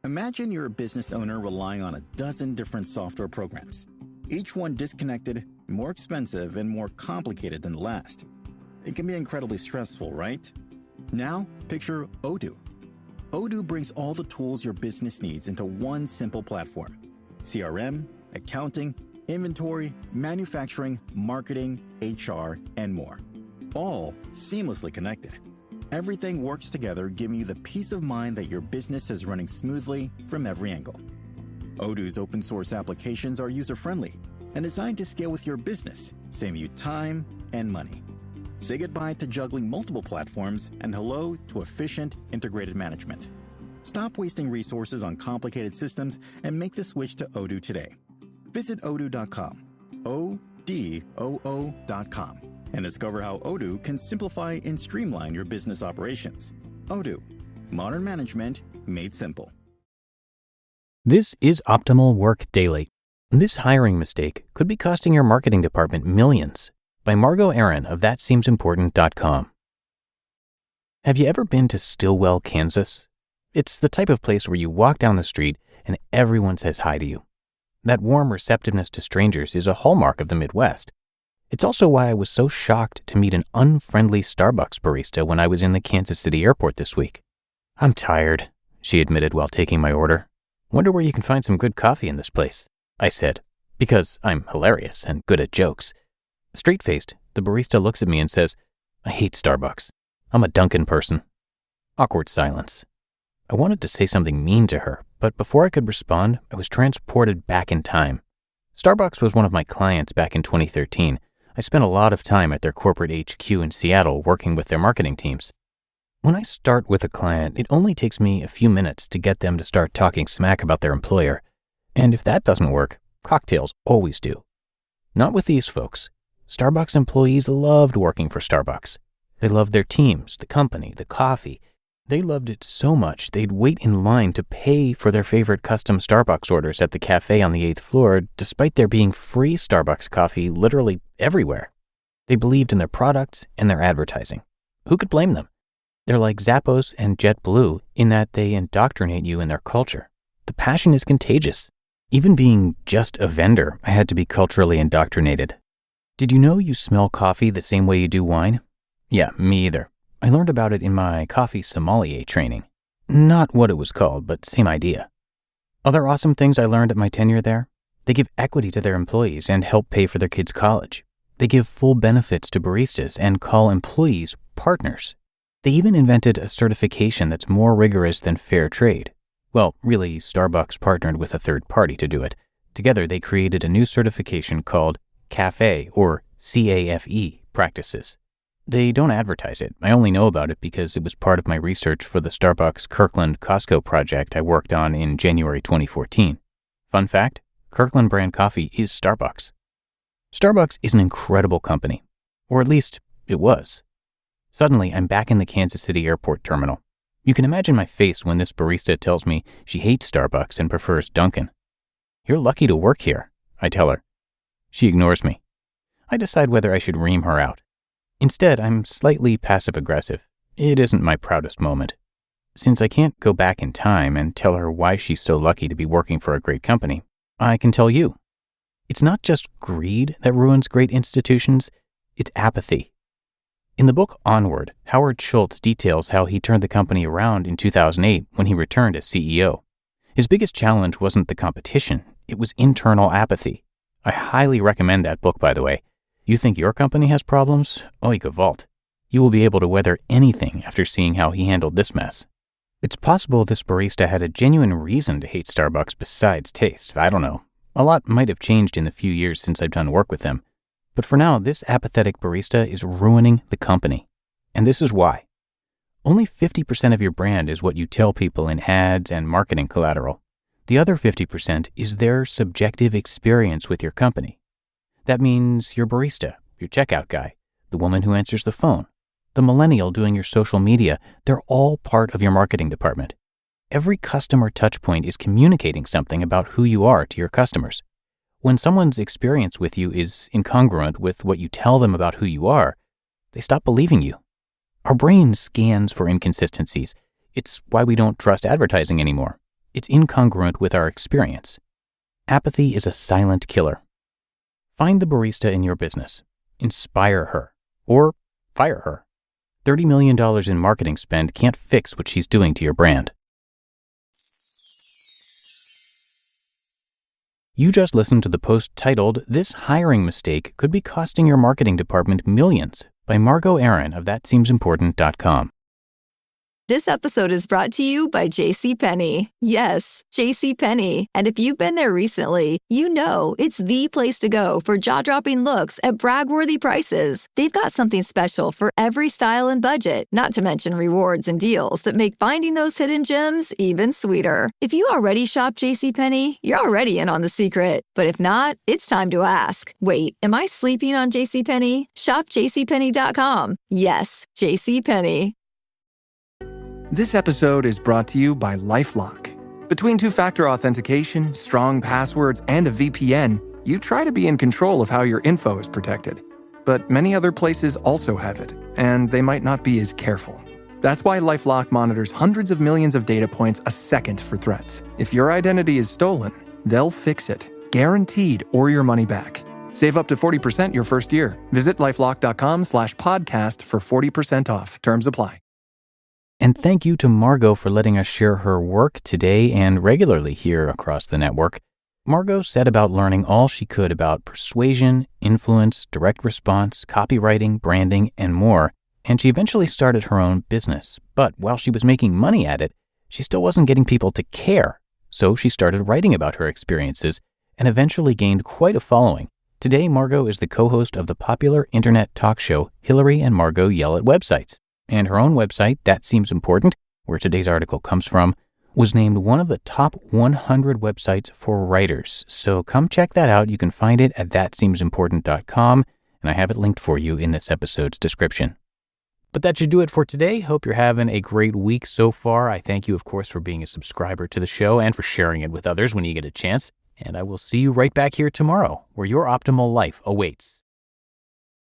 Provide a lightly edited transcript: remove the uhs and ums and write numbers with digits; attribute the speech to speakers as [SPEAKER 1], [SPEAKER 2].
[SPEAKER 1] Imagine you're a business owner relying on a dozen different software programs, each one disconnected, more expensive, and more complicated than the last. It can be incredibly stressful, right? Now, picture Odoo. Odoo brings all the tools your business needs into one simple platform. CRM, accounting, inventory, manufacturing, marketing, HR, and more. All seamlessly connected. Everything works together, giving you the peace of mind that your business is running smoothly from every angle. Odoo's open source applications are user-friendly and designed to scale with your business, saving you time and money. Say goodbye to juggling multiple platforms and hello to efficient, integrated management. Stop wasting resources on complicated systems and make the switch to Odoo today. Visit odoo.com, ODOO.com, and discover how Odoo can simplify and streamline your business operations. Odoo, modern management made simple.
[SPEAKER 2] This is Optimal Work Daily. This hiring mistake could be costing your marketing department millions. By Margo Aaron of thatseemsimportant.com. Have you ever been to Stillwell, Kansas? It's the type of place where you walk down the street and everyone says hi to you. That warm receptiveness to strangers is a hallmark of the Midwest. It's also why I was so shocked to meet an unfriendly Starbucks barista when I was in the Kansas City airport this week. "I'm tired," she admitted while taking my order. "Wonder where you can find some good coffee in this place," I said, because I'm hilarious and good at jokes. Straight-faced, the barista looks at me and says, "I hate Starbucks. I'm a Dunkin' person." Awkward silence. I wanted to say something mean to her, but before I could respond, I was transported back in time. Starbucks was one of my clients back in 2013. I spent a lot of time at their corporate HQ in Seattle working with their marketing teams. When I start with a client, it only takes me a few minutes to get them to start talking smack about their employer. And if that doesn't work, cocktails always do. Not with these folks. Starbucks employees loved working for Starbucks. They loved their teams, the company, the coffee. They loved it so much they'd wait in line to pay for their favorite custom Starbucks orders at the cafe on the 8th floor, despite there being free Starbucks coffee literally everywhere. They believed in their products and their advertising. Who could blame them? They're like Zappos and JetBlue in that they indoctrinate you in their culture. The passion is contagious. Even being just a vendor, I had to be culturally indoctrinated. Did you know you smell coffee the same way you do wine? Yeah, me either. I learned about it in my coffee sommelier training. Not what it was called, but same idea. Other awesome things I learned at my tenure there? They give equity to their employees and help pay for their kids' college. They give full benefits to baristas and call employees partners. They even invented a certification that's more rigorous than fair trade. Well, really, Starbucks partnered with a third party to do it. Together, they created a new certification called CAFE, or CAFE, practices. They don't advertise it. I only know about it because it was part of my research for the Starbucks Kirkland Costco project I worked on in January 2014. Fun fact, Kirkland brand coffee is Starbucks. Starbucks is an incredible company, or at least it was. Suddenly, I'm back in the Kansas City airport terminal. You can imagine my face when this barista tells me she hates Starbucks and prefers Dunkin'. "You're lucky to work here," I tell her. She ignores me. I decide whether I should ream her out. Instead, I'm slightly passive-aggressive. It isn't my proudest moment. Since I can't go back in time and tell her why she's so lucky to be working for a great company, I can tell you. It's not just greed that ruins great institutions, it's apathy. In the book Onward, Howard Schultz details how he turned the company around in 2008 when he returned as CEO. His biggest challenge wasn't the competition, it was internal apathy. I highly recommend that book, by the way. You think your company has problems? Oi gewalt. You will be able to weather anything after seeing how he handled this mess. It's possible this barista had a genuine reason to hate Starbucks besides taste. I don't know. A lot might have changed in the few years since I've done work with them. But for now, this apathetic barista is ruining the company. And this is why. Only 50% of your brand is what you tell people in ads and marketing collateral. The other 50% is their subjective experience with your company. That means your barista, your checkout guy, the woman who answers the phone, the millennial doing your social media, they're all part of your marketing department. Every customer touchpoint is communicating something about who you are to your customers. When someone's experience with you is incongruent with what you tell them about who you are, they stop believing you. Our brain scans for inconsistencies. It's why we don't trust advertising anymore. It's incongruent with our experience. Apathy is a silent killer. Find the barista in your business. Inspire her. Or fire her. $30 million in marketing spend can't fix what she's doing to your brand. You just listened to the post titled, "This Hiring Mistake Could Be Costing Your Marketing Department Millions" by Margo Aaron of thatseemsimportant.com.
[SPEAKER 3] This episode is brought to you by JCPenney. Yes, JCPenney. And if you've been there recently, you know it's the place to go for jaw-dropping looks at brag-worthy prices. They've got something special for every style and budget, not to mention rewards and deals that make finding those hidden gems even sweeter. If you already shop JCPenney, you're already in on the secret. But if not, it's time to ask. Wait, am I sleeping on JCPenney? Shop JCPenney.com. Yes, JCPenney.
[SPEAKER 4] This episode is brought to you by LifeLock. Between two-factor authentication, strong passwords, and a VPN, you try to be in control of how your info is protected. But many other places also have it, and they might not be as careful. That's why LifeLock monitors hundreds of millions of data points a second for threats. If your identity is stolen, they'll fix it, guaranteed, or your money back. Save up to 40% your first year. Visit lifelock.com/podcast for 40% off. Terms apply.
[SPEAKER 2] And thank you to Margo for letting us share her work today and regularly here across the network. Margo set about learning all she could about persuasion, influence, direct response, copywriting, branding, and more, and she eventually started her own business. But while she was making money at it, she still wasn't getting people to care. So she started writing about her experiences and eventually gained quite a following. Today, Margo is the co-host of the popular internet talk show Hillary and Margo Yell at Websites. And her own website, That Seems Important, where today's article comes from, was named one of the top 100 websites for writers. So come check that out. You can find it at thatseemsimportant.com, and I have it linked for you in this episode's description. But that should do it for today. Hope you're having a great week so far. I thank you, of course, for being a subscriber to the show and for sharing it with others when you get a chance. And I will see you right back here tomorrow, where your optimal life awaits.